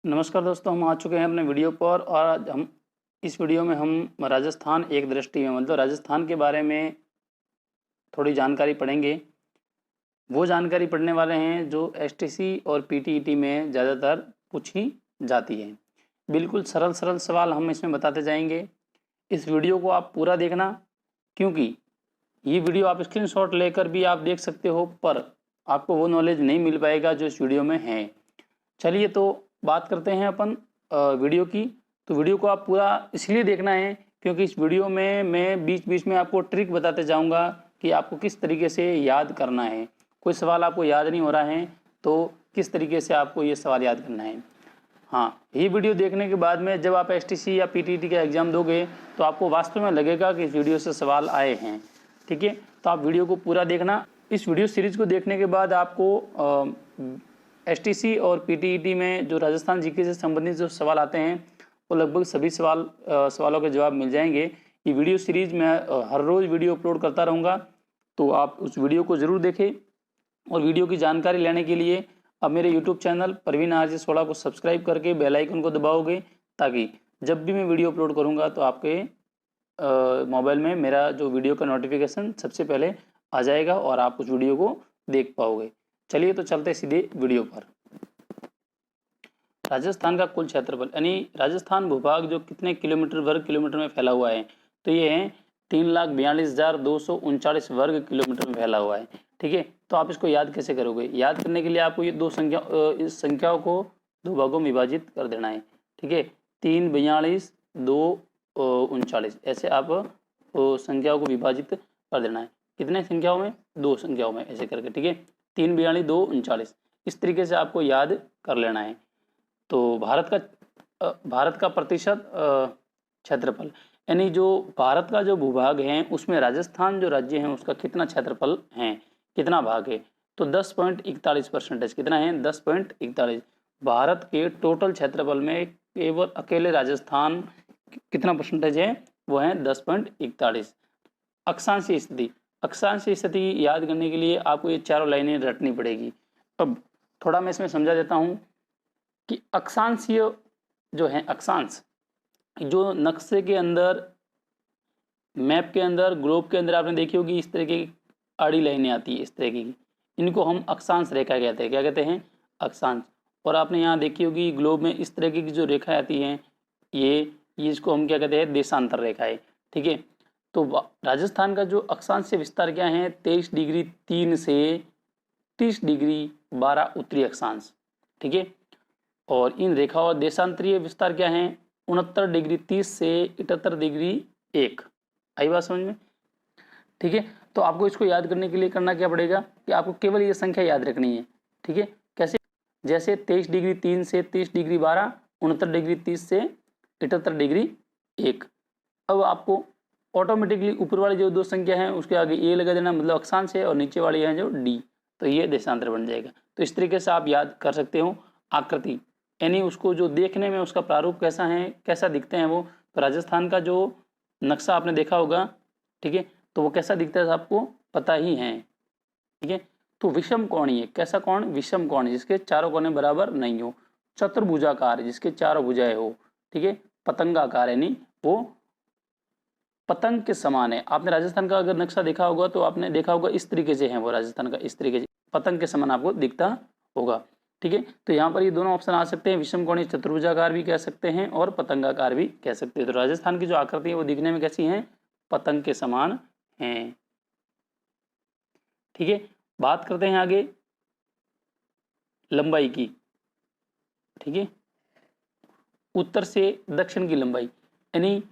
नमस्कार दोस्तों, हम आ चुके हैं अपने वीडियो पर और आज हम इस वीडियो में हम राजस्थान एक दृष्टि में मतलब राजस्थान के बारे में थोड़ी जानकारी पढ़ेंगे। वो जानकारी पढ़ने वाले हैं जो एसटीसी और पीटीईटी में ज़्यादातर पूछी जाती है। बिल्कुल सरल सरल सवाल हम इसमें बताते जाएंगे। इस वीडियो को आप पूरा देखना, क्योंकि ये वीडियो आप स्क्रीनशॉट लेकर भी आप देख सकते हो, पर आपको वो नॉलेज नहीं मिल पाएगा जो इस वीडियो में है। चलिए तो बात करते हैं अपन वीडियो की। तो वीडियो को आप पूरा इसलिए देखना है क्योंकि इस वीडियो में मैं बीच बीच में आपको ट्रिक बताते जाऊंगा कि आपको किस तरीके से याद करना है। कोई सवाल आपको याद नहीं हो रहा है तो किस तरीके से आपको ये सवाल याद करना है। हाँ, ये वीडियो देखने के बाद में जब आप एसटीसी या पीटीईटी का एग्ज़ाम दोगे तो आपको वास्तव में लगेगा कि इस वीडियो से सवाल आए हैं। ठीक है, तो आप वीडियो को पूरा देखना। इस वीडियो सीरीज़ को देखने के बाद आपको एसटीसी और पीटीईटी में जो राजस्थान जीके से संबंधित जो सवाल आते हैं वो लगभग सभी सवालों के जवाब मिल जाएंगे। ये वीडियो सीरीज में हर रोज़ वीडियो अपलोड करता रहूँगा, तो आप उस वीडियो को ज़रूर देखें। और वीडियो की जानकारी लेने के लिए अब मेरे YouTube channel Parveen RJ Sodha को सब्सक्राइब करके बेल आइकन को दबाओगे, ताकि जब भी मैं वीडियो अपलोड करूँगा तो आपके मोबाइल में मेरा जो वीडियो का नोटिफिकेशन सबसे पहले आ जाएगा और आप उस वीडियो को देख पाओगे। चलिए तो चलते सीधे वीडियो पर। राजस्थान का कुल क्षेत्रफल यानी राजस्थान भूभाग जो कितने वर्ग किलोमीटर में फैला हुआ है, तो ये है 3,42,239 वर्ग किलोमीटर में फैला हुआ है। ठीक है, तो आप इसको याद कैसे करोगे? याद करने के लिए आपको ये इस संख्याओं को दो भागों में विभाजित कर देना है। ठीक है, 3, 42, 2, 39 ऐसे आप संख्याओं को विभाजित कर देना है। कितने संख्याओं में? दो संख्याओं में ऐसे करके। ठीक है, 3, 42, 2, 39 इस तरीके से आपको याद कर लेना है। तो भारत का प्रतिशत क्षेत्रफल यानी जो भारत का जो भूभाग है उसमें राजस्थान जो राज्य है उसका कितना क्षेत्रफल है, कितना भाग है, तो 10.41%। कितना है? 10.41। भारत के टोटल क्षेत्रफल में केवल अकेले राजस्थान कितना परसेंटेज है? वो है 10.41। अक्षांशीय स्थिति, अक्षांशीय स्थिति याद करने के लिए आपको ये चारों लाइनें रटनी पड़ेगी। अब थोड़ा मैं इसमें समझा देता हूँ कि अक्षांशीय जो है, अक्षांश जो नक्शे के अंदर, मैप के अंदर, ग्लोब के अंदर आपने देखी होगी इस तरह की आड़ी लाइनें आती है, इस तरह की, इनको हम अक्षांश रेखा कहते हैं। क्या कहते हैं? अक्षांश। और आपने यहाँ देखी होगी ग्लोब में इस तरह की जो रेखाएं आती हैं, ये इसको हम क्या कहते हैं? देशांतर रेखाएं। ठीक है, तो राजस्थान का जो अक्षांशीय विस्तार क्या है? 23 डिग्री 3 से 30 डिग्री 12 उत्तरी अक्षांश। ठीक है, और इन रेखाओं देशांतरीय विस्तार क्या है? 69 डिग्री 30 से 78 डिग्री 1। आई बात समझ में? ठीक है, तो आपको इसको याद करने के लिए करना क्या पड़ेगा कि आपको केवल ये संख्या याद रखनी है। ठीक है, कैसे? जैसे 23 डिग्री 3 से 30 डिग्री 12, 69 डिग्री 30 से 78 डिग्री 1। अब आपको ऑटोमेटिकली ऊपर वाली जो दो संख्या है उसके आगे ए लगा देना, मतलब अक्षांश है, और नीचे वाली है जो डी, तो ये देशांतर बन जाएगा। तो इस तरीके से आप याद कर सकते हो। आकृति यानी उसको जो देखने में उसका प्रारूप कैसा है, कैसा दिखते हैं वो, तो राजस्थान का जो नक्शा आपने देखा होगा, ठीक है, तो वो कैसा दिखता है आपको पता ही है। ठीक है, तो विषम कोणीय है। कैसा कोण? विषम कोण, जिसके चारों कोने बराबर नहीं हो। चतुर्भुजाकार, जिसके चारों भुजाएं हो। ठीक है, पतंगाकार यानी वो पतंग के समान है। आपने राजस्थान का अगर नक्शा देखा होगा तो आपने देखा होगा इस तरीके से है वो, राजस्थान का इस तरीके से पतंग के समान आपको दिखता होगा। ठीक है, तो यहाँ पर ये दोनों ऑप्शन आ सकते हैं, विषम कोणीय चतुर्भुजाकार भी कह सकते हैं और पतंगाकार भी कह सकते हैं। तो राजस्थान की जो आकृति है वो दिखने में कैसी है? पतंग के समान है। ठीक है, बात करते हैं आगे लंबाई की। ठीक है, उत्तर से दक्षिण की लंबाई, यानी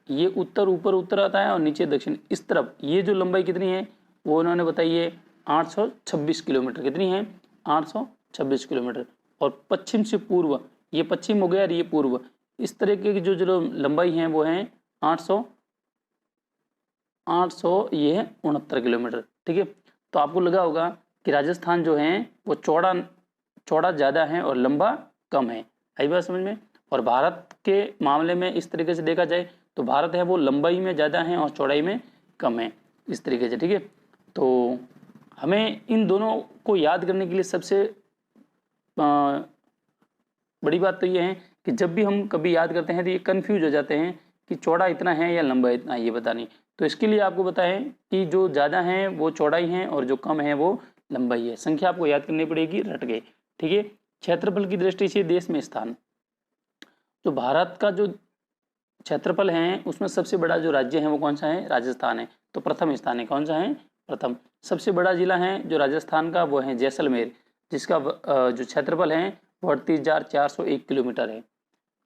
ये उत्तर ऊपर उत्तर आता है और नीचे दक्षिण, इस तरफ ये जो लंबाई कितनी है वो उन्होंने बताई है 826 किलोमीटर। कितनी है? 826 किलोमीटर। और पश्चिम से पूर्व, ये पश्चिम हो गया और ये पूर्व, इस तरह की जो जो लंबाई है वो है 800 ये है 69 किलोमीटर। ठीक है, तो आपको लगा होगा कि राजस्थान जो है वो चौड़ा ज़्यादा है और लंबा कम है। आई बात समझ में? और भारत के मामले में इस तरीके से देखा जाए तो भारत है वो लंबाई में ज़्यादा है और चौड़ाई में कम है, इस तरीके से। ठीक है, तो हमें इन दोनों को याद करने के लिए सबसे बड़ी बात तो ये है कि जब भी हम कभी याद करते हैं तो ये कन्फ्यूज हो जाते हैं कि चौड़ा इतना है या लंबा इतना है, ये पता नहीं। तो इसके लिए आपको बताएं कि जो ज़्यादा है वो चौड़ाई है और जो कम है वो लंबाई है। संख्या आपको याद करनी पड़ेगी, रट गए, ठीक है। क्षेत्रफल की दृष्टि से देश में स्थान, जो भारत का जो क्षेत्रफल है उसमें सबसे बड़ा जो राज्य है वो कौन सा है, राजस्थान है। तो प्रथम स्थान है, कौन सा है, प्रथम। सबसे बड़ा जिला है जो राजस्थान का वो है जैसलमेर, जिसका जो क्षेत्रफल है वो 38,401 किलोमीटर है।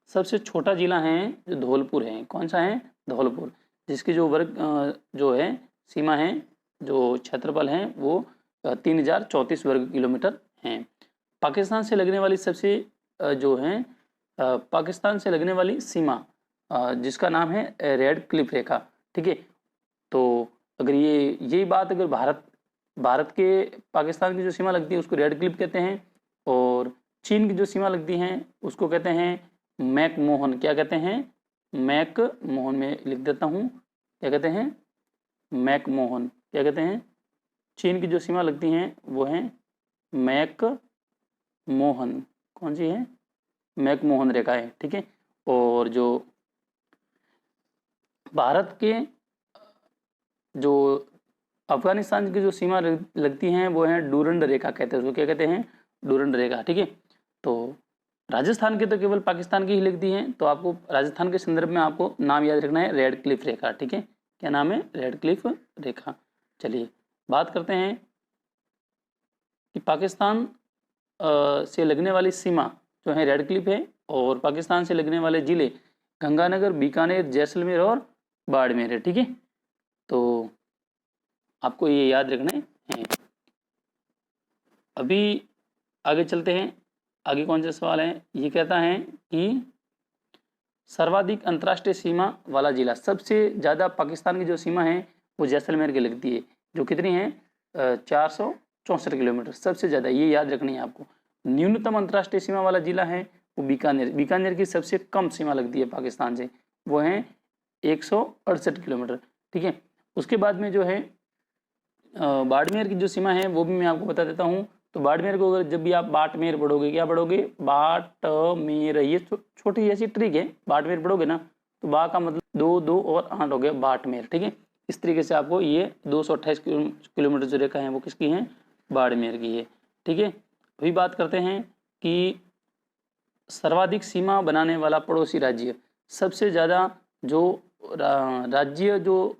सबसे छोटा जिला है जो धौलपुर है, कौन सा है, धौलपुर, जिसकी जो वर्ग जो है सीमा है, जो क्षेत्रफल है वो 3,034 वर्ग किलोमीटर है। पाकिस्तान से लगने वाली सबसे जो है पाकिस्तान से लगने वाली सीमा जिसका नाम है रेड क्लिफ रेखा, ठीक है। तो अगर यही बात अगर भारत के पाकिस्तान की जो सीमा लगती है उसको रेड क्लिफ कहते हैं, और चीन की जो सीमा लगती है उसको कहते हैं मैकमोहन। क्या कहते हैं, मैकमोहन, में लिख देता हूँ, क्या कहते हैं, मैकमोहन। क्या कहते हैं, चीन की जो सीमा लगती हैं वो है मैकमोहन, कौन सी है, मैकमोहन रेखा है, ठीक है। और जो भारत के जो अफगानिस्तान की जो सीमा लगती हैं वो है डूरंड रेखा कहते हैं उसको, क्या कहते हैं, डूरंड रेखा, ठीक है। तो राजस्थान के तो केवल पाकिस्तान की ही लगती हैं, तो आपको राजस्थान के संदर्भ में आपको नाम याद रखना है रेड क्लिफ रेखा, ठीक है। क्या नाम है, रेड क्लिफ रेखा। चलिए बात करते हैं कि पाकिस्तान से लगने वाली सीमा जो है रेड क्लिफ है, और पाकिस्तान से लगने वाले जिले गंगानगर, बीकानेर, जैसलमेर और बाड़मेर है, ठीक है। तो आपको ये याद रखने हैं। अभी आगे चलते हैं, आगे कौन सा सवाल है, ये कहता है कि सर्वाधिक अंतर्राष्ट्रीय सीमा वाला जिला, सबसे ज़्यादा पाकिस्तान की जो सीमा है वो जैसलमेर की लगती है, जो कितनी है 464 किलोमीटर, सबसे ज़्यादा, ये याद रखनी है आपको। न्यूनतम अंतर्राष्ट्रीय सीमा वाला जिला है वो बीकानेर, बीकानेर की सबसे कम सीमा लगती है पाकिस्तान से, वो है 168 किलोमीटर, ठीक है। उसके बाद में जो है बाड़मेर की जो सीमा है वो भी मैं आपको बता देता हूँ। तो बाड़मेर को अगर जब भी आप बाटमेर पढ़ोगे, क्या पढ़ोगे, बाटमेर, ये छोटी ऐसी ट्रिक है, बाटमेर पढ़ोगे ना तो बा का मतलब 2 2 और 8 हो गया बाटमेर, ठीक है। इस तरीके से आपको ये 228 किलोमीटर जो रेखा है वो किसकी है, बाड़मेर की है, ठीक है। अभी बात करते हैं कि सर्वाधिक सीमा बनाने वाला पड़ोसी राज्य, सबसे ज़्यादा जो राज्य जो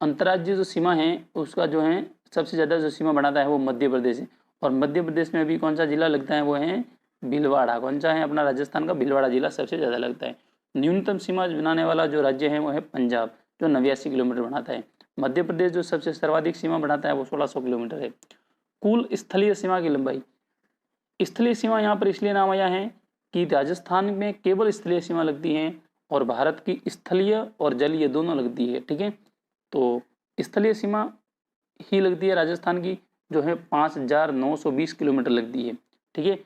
अंतर्राज्यीय जो सीमा है उसका जो है सबसे ज़्यादा जो सीमा बनाता है वो मध्य प्रदेश है, और मध्य प्रदेश में भी कौन सा जिला लगता है वो है भीलवाड़ा, कौन सा है अपना राजस्थान का भीलवाड़ा जिला सबसे ज़्यादा लगता है। न्यूनतम सीमा बनाने वाला जो राज्य है वो है पंजाब, जो 89 किलोमीटर बनाता है। मध्य प्रदेश जो सबसे सर्वाधिक सीमा बनाता है वो 1600 किलोमीटर है। कुल स्थलीय सीमा की लंबाई, स्थलीय सीमा यहाँ पर इसलिए नाम आया है कि राजस्थान में केवल स्थलीय सीमा लगती है और भारत की स्थलीय और जलीय दोनों लगती है, ठीक है। तो स्थलीय सीमा ही लगती है राजस्थान की, जो है 5,920 किलोमीटर लगती है, ठीक है।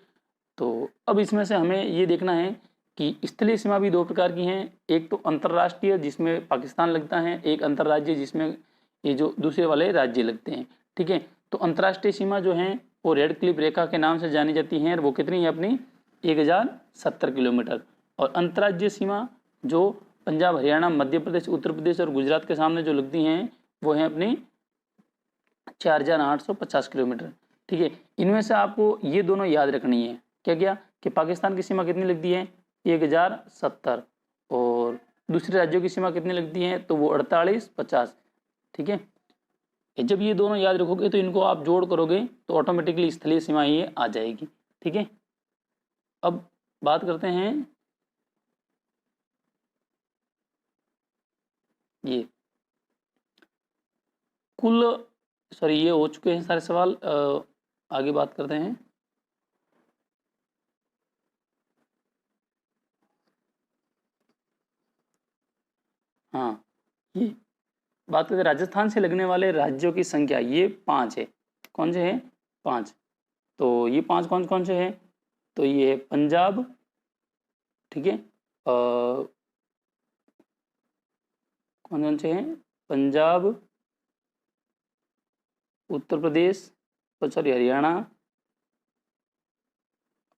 तो अब इसमें से हमें ये देखना है कि स्थलीय सीमा भी दो प्रकार की हैं, एक तो अंतर्राष्ट्रीय जिसमें पाकिस्तान लगता है, एक अंतर्राज्यीय जिसमें ये जो दूसरे वाले राज्य लगते हैं, ठीक है। तो अंतर्राष्ट्रीय सीमा जो है वो रेड क्लिफ रेखा के नाम से जानी जाती है, और वो कितनी है अपनी 1,070 किलोमीटर। और अंतर्राज्यीय सीमा जो पंजाब, हरियाणा, मध्य प्रदेश, उत्तर प्रदेश और गुजरात के सामने जो लगती हैं वो है अपनी 4,850 किलोमीटर, ठीक है। इनमें से आपको ये दोनों याद रखनी है, क्या क्या, कि पाकिस्तान की सीमा कितनी लगती है 1,070, और दूसरे राज्यों की सीमा कितनी लगती है तो वो 4850, ठीक है। जब ये दोनों याद रखोगे तो इनको आप जोड़ करोगे तो ऑटोमेटिकली स्थलीय सीमा ये आ जाएगी, ठीक है। अब बात करते हैं ये कुल, सॉरी ये हो चुके हैं सारे सवाल, आगे बात करते हैं। हाँ, ये बात करते हैं राजस्थान से लगने वाले राज्यों की संख्या, ये 5 है, कौन से हैं 5। तो ये 5 कौन कौन से हैं, तो ये है पंजाब, ठीक है, कौन कौन से हैं, पंजाब, उत्तर प्रदेश, सॉरी हरियाणा,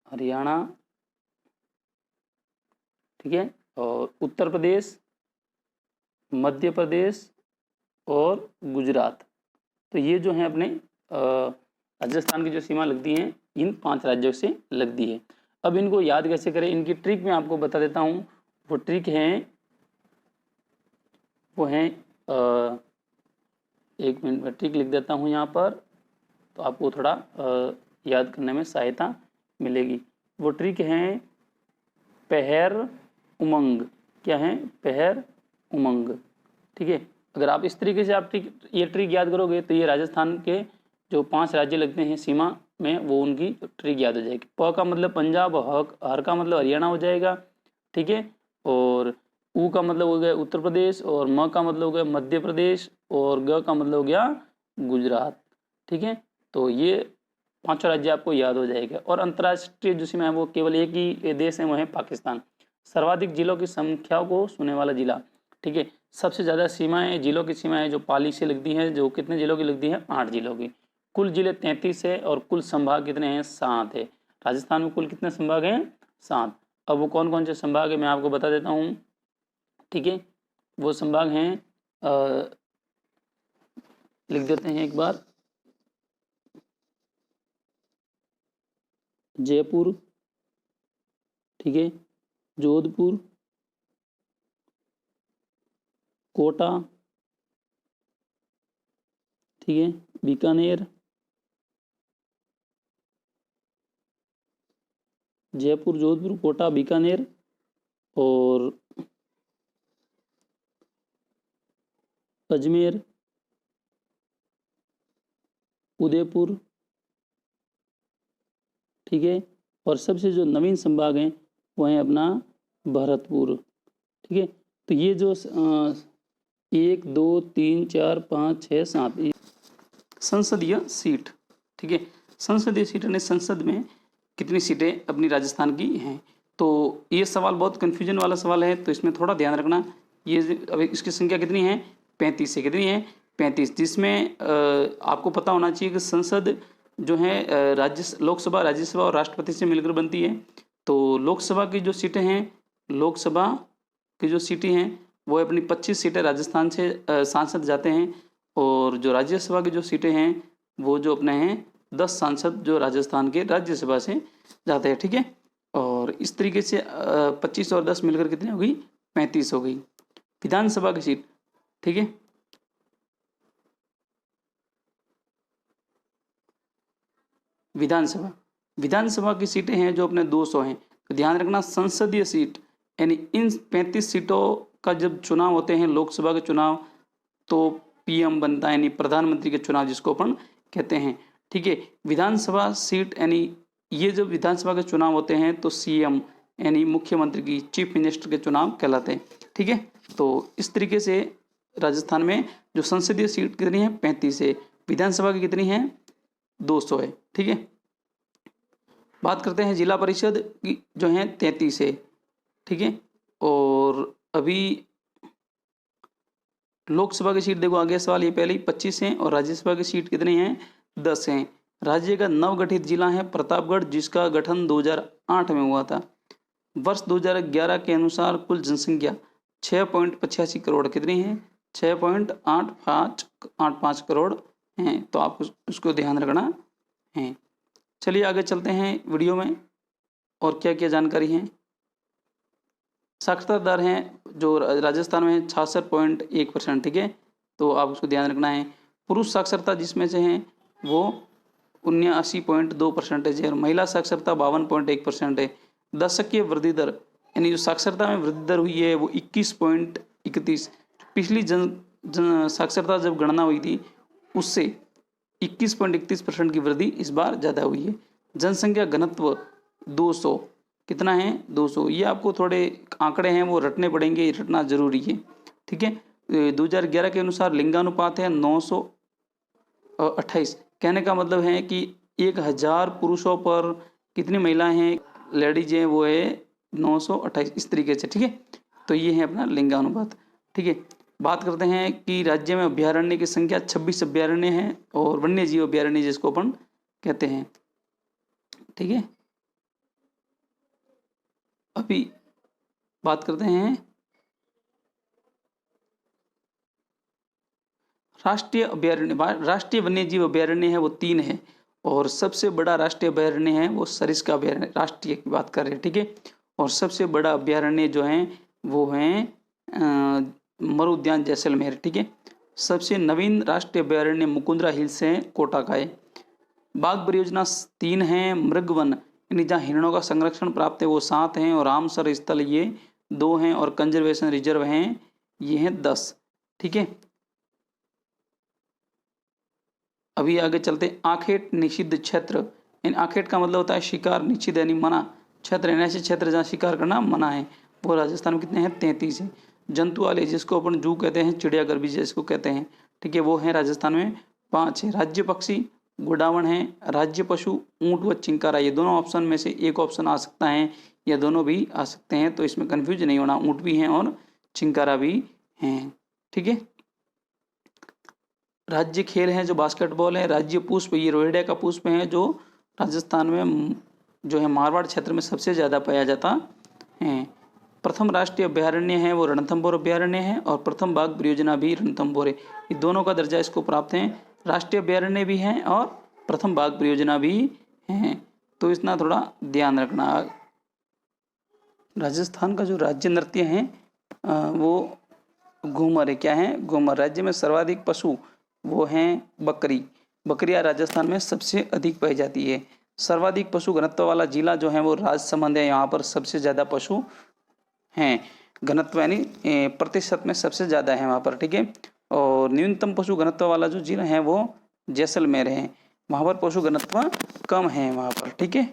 हरियाणा, ठीक है, और उत्तर प्रदेश, मध्य प्रदेश और गुजरात। तो ये जो है अपने राजस्थान की जो सीमा लगती हैं इन 5 राज्यों से लगती है। अब इनको याद कैसे करें, इनकी ट्रिक मैं आपको बता देता हूँ। वो ट्रिक है, वो है 1 मिनट में ट्रिक लिख देता हूँ यहाँ पर, तो आपको थोड़ा याद करने में सहायता मिलेगी। वो ट्रिक है पहर उमंग। क्या है? पहर उमंग। ठीक है, अगर आप इस तरीके से आप ये ट्रिक याद करोगे तो ये राजस्थान के जो 5 राज्य लगते हैं सीमा में, वो उनकी ट्रिक याद हो जाएगी। प का मतलब पंजाब, हर का मतलब हरियाणा हो जाएगा। ठीक है, और ऊ का मतलब हो गया उत्तर प्रदेश, और म का मतलब हो गया मध्य प्रदेश, और ग का मतलब हो गया गुजरात। ठीक है, तो ये 5 राज्य आपको याद हो जाएगा। और अंतर्राष्ट्रीय जो सीमा है वो केवल एक ही देश है, वो है पाकिस्तान। सर्वाधिक जिलों की संख्या को सुने वाला जिला। ठीक है, सबसे ज़्यादा सीमाएं, जिलों की सीमाएं जो पाली से लगती हैं, जो कितने जिलों की लगती हैं? 8 जिलों की। कुल जिले 33 है, और कुल संभाग कितने हैं? 7 है। राजस्थान में कुल कितने संभाग हैं? 7। अब वो कौन कौन से संभाग है मैं आपको बता देता हूँ। ठीक है, वो संभाग हैं, लिख देते हैं एक बार। जयपुर, ठीक है, जोधपुर, कोटा, ठीक है, बीकानेर, जयपुर, जोधपुर, कोटा, बीकानेर, और अजमेर, उदयपुर। ठीक है, और सबसे जो नवीन संभाग हैं वो है अपना भरतपुर। ठीक है, तो ये जो 1 2 3 4 5 6 7 संसदीय सीट। ठीक है, संसदीय सीट यानी संसद में कितनी सीटें अपनी राजस्थान की हैं। तो ये सवाल बहुत कन्फ्यूजन वाला सवाल है, तो इसमें थोड़ा ध्यान रखना। ये अब इसकी संख्या कितनी है? 35 है। कितनी है? 35, जिसमें आपको पता होना चाहिए कि संसद जो है लोकसभा, राज्यसभा और राष्ट्रपति से मिलकर बनती है। तो लोकसभा की जो सीटें हैं, लोकसभा की जो सीटें हैं वो अपनी 25 सीटें राजस्थान से सांसद जाते हैं, और जो राज्यसभा की जो सीटें हैं वो जो अपने हैं 10 सांसद जो राजस्थान के राज्यसभा से जाते हैं। ठीक है, और इस तरीके से 25 और 10 मिलकर कितनी हो गई? 35 हो गई। विधानसभा की सीट, ठीक है, विधानसभा की सीटें हैं जो अपने 200 हैं। तो ध्यान रखना, संसदीय सीट यानी इन 35 सीटों का जब चुनाव होते हैं, लोकसभा के चुनाव, तो पीएम बनता है, यानी प्रधानमंत्री के चुनाव जिसको अपन कहते हैं। ठीक है, विधानसभा सीट यानी ये जब विधानसभा के चुनाव होते हैं तो सीएम यानी मुख्यमंत्री की, चीफ मिनिस्टर के चुनाव कहलाते हैं। ठीक है, तो इस तरीके से राजस्थान में जो संसदीय सीट कितनी है? 35 है। विधानसभा की कितनी है? 200 है। ठीक है, बात करते हैं जिला परिषद की, जो है 33 है। ठीक है, और अभी लोकसभा की सीट देखो, आगे सवाल ये पहले ही 25 हैं, और राज्यसभा की सीट कितनी है? 10 हैं। राज्य का नवगठित जिला है प्रतापगढ़, जिसका गठन 2008 में हुआ था। वर्ष 2011 के अनुसार कुल जनसंख्या 6.85 करोड़ कितनी है? 6.85 करोड़ हैं। तो आपको उसको ध्यान रखना है। चलिए आगे चलते हैं वीडियो में, और क्या क्या जानकारी है। साक्षरता दर है जो राजस्थान में है 66.1%। ठीक है, तो आप उसको ध्यान रखना है। पुरुष साक्षरता जिसमें से है वो 79.2% है, और महिला साक्षरता 52.1% है। दशकीय वृद्धि दर यानी जो साक्षरता में वृद्धि दर हुई है वो 21.31। पिछली जन साक्षरता जब गणना हुई थी उससे 21.31% की वृद्धि इस बार ज़्यादा हुई है। जनसंख्या घनत्व 200 कितना है? 200। ये आपको थोड़े आंकड़े हैं वो रटने पड़ेंगे, ये रटना जरूरी है। ठीक है, 2011 के अनुसार लिंगानुपात है 928। कहने का मतलब है कि 1000 पुरुषों पर कितनी महिलाएं हैं, लेडीज हैं, वो है 928, इस तरीके से। ठीक है, तो ये है अपना लिंगानुपात। ठीक है, बात करते हैं कि राज्य में अभ्यारण्य की संख्या 26 अभ्यारण्य है, और वन्य जीव अभ्यारण्य जिसको अपन कहते हैं। ठीक है, अभी बात करते हैं राष्ट्रीय अभ्यारण्य। राष्ट्रीय वन्यजीव अभ्यारण्य है वो 3 है, और सबसे बड़ा राष्ट्रीय अभ्यारण्य है वो सरिस्का अभ्यारण्य, राष्ट्रीय की बात कर रहे हैं, ठीक है। और सबसे बड़ा अभ्यारण्य जो है वो है मरु उद्यान जैसलमेर, ठीक है। सबसे नवीन राष्ट्रीय अभ्यारण्य मुकुंदरा हिल्स है, कोटा का है। बाघ परियोजना 3 है। मृगवन यानी जहाँ हिरणों का संरक्षण प्राप्त है वो 7 हैं, और रामसर स्थल ये 2 हैं, और कंजर्वेशन रिजर्व हैं ये हैं 10, ठीक है। अभी आगे चलते। आखेट निषिद्ध क्षेत्र, इन आखेट का मतलब होता है शिकार, निषिद्ध यानी मना, क्षेत्र ऐसे क्षेत्र जहाँ शिकार करना मना है, वो राजस्थान में कितने हैं 33 है। जंतु वाले जिसको अपन जू कहते हैं, चिड़ियाघर भी जिसको कहते हैं, ठीक है, वो है राजस्थान में 5 है। राज्य पक्षी गुडावन है। राज्य पशु ऊंट व चिंकारा, ये दोनों ऑप्शन में से एक ऑप्शन आ सकता है या दोनों भी आ सकते हैं, तो इसमें कंफ्यूज नहीं होना, ऊंट भी हैं और चिंकारा भी हैं, ठीक है। राज्य खेल है जो बास्केटबॉल है। राज्य पुष्प ये रोहिड़ा का पुष्प है, जो राजस्थान में जो है मारवाड़ क्षेत्र में सबसे ज़्यादा पाया जाता है। प्रथम राष्ट्रीय अभ्यारण्य है वो रणथंभौर अभ्यारण्य है, और प्रथम बाघ परियोजना भी रणथंभौर है। ये दोनों का दर्जा इसको प्राप्त है, राष्ट्रीय अभ्यारण्य भी है और प्रथम बाघ परियोजना भी है, तो इतना थोड़ा ध्यान रखना। राजस्थान का जो राज्य नृत्य है वो घूमर है। क्या है? घूमर। राज्य में सर्वाधिक पशु वो हैं बकरी। बकरियां राजस्थान में सबसे अधिक पाई जाती है। सर्वाधिक पशु घनत्व वाला जिला जो है वो राजसमंद है, यहाँ पर सबसे ज़्यादा पशु हैं, घनत्व यानी प्रतिशत में सबसे ज़्यादा है वहाँ पर, ठीक है। और न्यूनतम पशु घनत्व वाला जो जिला है वो जैसलमेर है, वहाँ पर पशु घनत्व कम है वहाँ पर, ठीक है।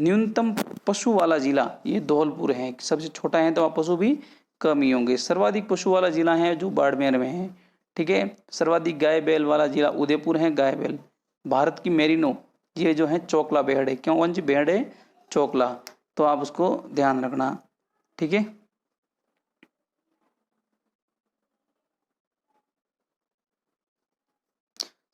न्यूनतम पशु वाला जिला ये धौलपुर है, सबसे छोटा है तो वहाँ पशु भी कम ही होंगे। सर्वाधिक पशु वाला जिला है जो बाड़मेर में है, ठीक है। सर्वाधिक गाय बैल वाला जिला उदयपुर है, गाय बैल। भारत की मेरिनो ये जो है चोकला भेड़ है। क्यों वंश भेड़ है? चोकला, तो आप उसको ध्यान रखना, ठीक है।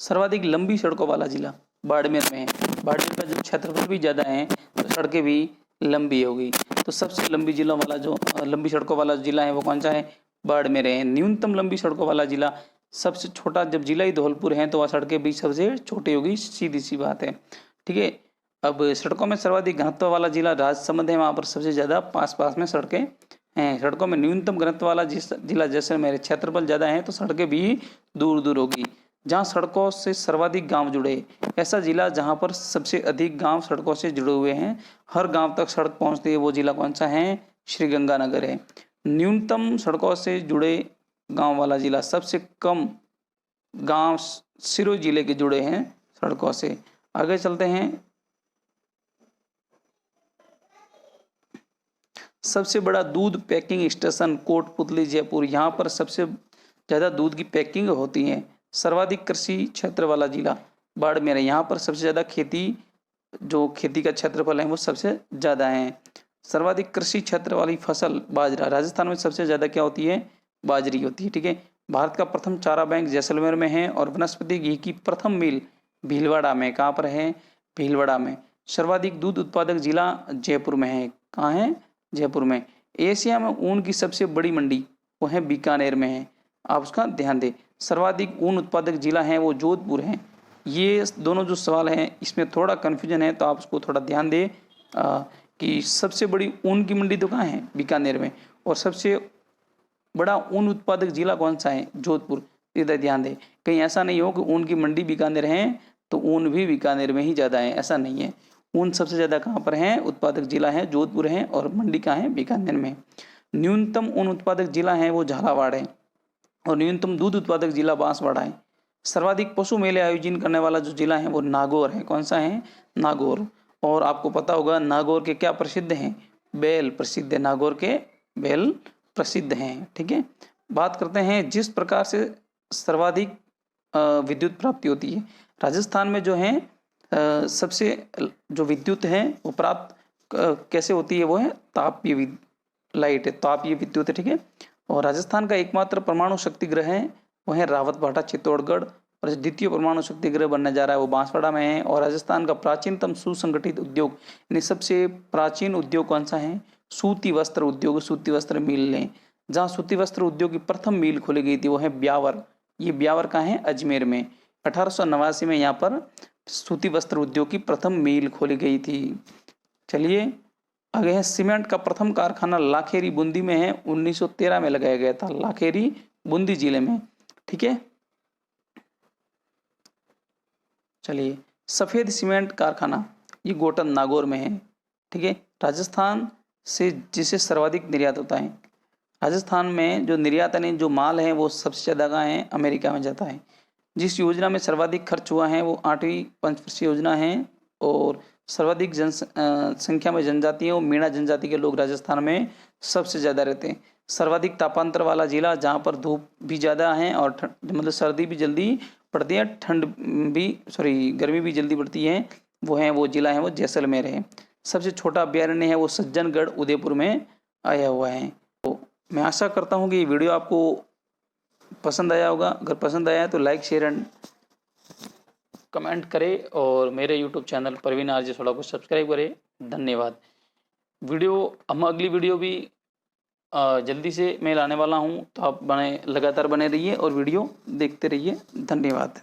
सर्वाधिक लंबी सड़कों वाला जिला बाड़मेर में है। बाड़मेर का जो क्षेत्रफल भी ज़्यादा है तो सड़कें भी लंबी होगी, तो सबसे लंबी जिला वाला जो लंबी सड़कों वाला जिला है वो कौन सा है? बाड़मेर है। न्यूनतम लंबी सड़कों वाला जिला सबसे छोटा जब जिला ही धौलपुर है तो वह सड़कें भी सबसे छोटी होगी, सीधी सी बात है, ठीक है। अब सड़कों में सर्वाधिक घनत्व वाला जिला राजसमंद है, वहाँ पर सबसे ज़्यादा पास पास में सड़कें हैं। सड़कों में न्यूनतम घनत्व वाला जिला जैसलमेर, क्षेत्रफल ज़्यादा है तो सड़कें भी दूर दूर होगी। जहाँ सड़कों से सर्वाधिक गांव जुड़े, ऐसा जिला जहाँ पर सबसे अधिक गांव सड़कों से जुड़े हुए हैं, हर गांव तक सड़क पहुँचती है, वो जिला कौन सा है? श्रीगंगानगर है। न्यूनतम सड़कों से जुड़े गांव वाला जिला, सबसे कम गांव सिरोही जिले के जुड़े हैं सड़कों से। आगे चलते हैं। सबसे बड़ा दूध पैकिंग स्टेशन कोटपुतली जयपुर, यहाँ पर सबसे ज़्यादा दूध की पैकिंग होती है। सर्वाधिक कृषि क्षेत्र वाला जिला बाड़मेर है, यहाँ पर सबसे ज़्यादा जो खेती का क्षेत्रफल है वो सबसे ज़्यादा है। सर्वाधिक कृषि क्षेत्र वाली फसल बाजरा, राजस्थान में सबसे ज़्यादा क्या होती है? बाजरी होती है, ठीक है। भारत का प्रथम चारा बैंक जैसलमेर में है, और वनस्पति घी की प्रथम मिल भीलवाड़ा में। कहाँ पर है? भीलवाड़ा में। सर्वाधिक दूध उत्पादक जिला जयपुर में है। कहाँ है? जयपुर में। एशिया में ऊन की सबसे बड़ी मंडी वो है बीकानेर में है, आप उसका ध्यान दें। सर्वाधिक ऊन उत्पादक जिला है वो जोधपुर है। ये दोनों जो सवाल हैं इसमें थोड़ा कन्फ्यूजन है, तो आप उसको थोड़ा ध्यान दें कि सबसे बड़ी ऊन की मंडी तो कहाँ है? बीकानेर में। और सबसे बड़ा ऊन उत्पादक जिला कौन सा है? जोधपुर। इधर ध्यान दें, कहीं ऐसा नहीं हो कि ऊन की मंडी बीकानेर है तो ऊन भी बीकानेर में ही ज़्यादा है, ऐसा नहीं है। ऊन सबसे ज़्यादा कहाँ पर है? उत्पादक जिला है जोधपुर है, और मंडी कहाँ है? बीकानेर में। न्यूनतम ऊन उत्पादक जिला है वो झालावाड़ है, और न्यूनतम दूध उत्पादक जिला बांसवाड़ा है। सर्वाधिक पशु मेले आयोजन करने वाला जो जिला है वो नागौर है। कौन सा है? नागौर। और आपको पता होगा नागौर के क्या प्रसिद्ध हैं? बैल प्रसिद्ध है, नागौर के बैल प्रसिद्ध हैं, ठीक है। बात करते हैं जिस प्रकार से सर्वाधिक विद्युत प्राप्ति होती है। राजस्थान में जो है सबसे जो विद्युत है वो प्राप्त कैसे होती है? वो है तापीय लाइट है, तापीय विद्युत है, ठीक है। और राजस्थान का एकमात्र परमाणु शक्ति ग्रह है वो है रावतभाटा चित्तौड़गढ़, और द्वितीय परमाणु शक्ति ग्रह बनने जा रहा है वो बांसवाड़ा में है। और राजस्थान का प्राचीनतम सुसंगठित उद्योग यानी सबसे प्राचीन उद्योग कौन सा है? सूती वस्त्र उद्योग, सूती वस्त्र मिल लें। जहाँ सूती वस्त्र उद्योग की प्रथम मिल खोली गई थी वो है ब्यावर। ये ब्यावर कहाँ है? अजमेर में। 1889 में यहाँ पर सूती वस्त्र उद्योग की प्रथम मिल खोली गई थी। चलिए आगे है, सीमेंट का प्रथम कारखाना लाखेरी बूंदी में है, 1913 में लगाया गया था, लाखेरी बूंदी जिले में। ठीक है, चलिए सफेद सीमेंट कारखाना ये गोटन नागौर में है। ठीक है, राजस्थान से जिसे सर्वाधिक निर्यात होता है। राजस्थान में जो निर्यात यानी जो माल है वो सबसे ज़्यादा कहाँ है? अमेरिका में जाता है। जिस योजना में सर्वाधिक खर्च हुआ है वो 8वीं पंचवर्षीय योजना है और सर्वाधिक संख्या में जनजाति और मीणा जनजाति के लोग राजस्थान में सबसे ज़्यादा रहते हैं। सर्वाधिक तापांतर वाला जिला जहाँ पर धूप भी ज़्यादा है और मतलब सर्दी भी जल्दी पड़ती है, ठंड भी गर्मी भी जल्दी पड़ती है, वो जिला है वो जैसलमेर है। सबसे छोटा अभ्यारण्य है वो सज्जनगढ़ उदयपुर में आया हुआ है। तो मैं आशा करता हूँ कि ये वीडियो आपको पसंद आया होगा। अगर पसंद आया है तो लाइक शेयर एंड कमेंट करें और मेरे YouTube channel Parveen RJ Sodha को सब्सक्राइब करें। धन्यवाद। हम अगली वीडियो भी जल्दी से मैं लाने वाला हूँ, तो आप लगातार बने रहिए और वीडियो देखते रहिए। धन्यवाद।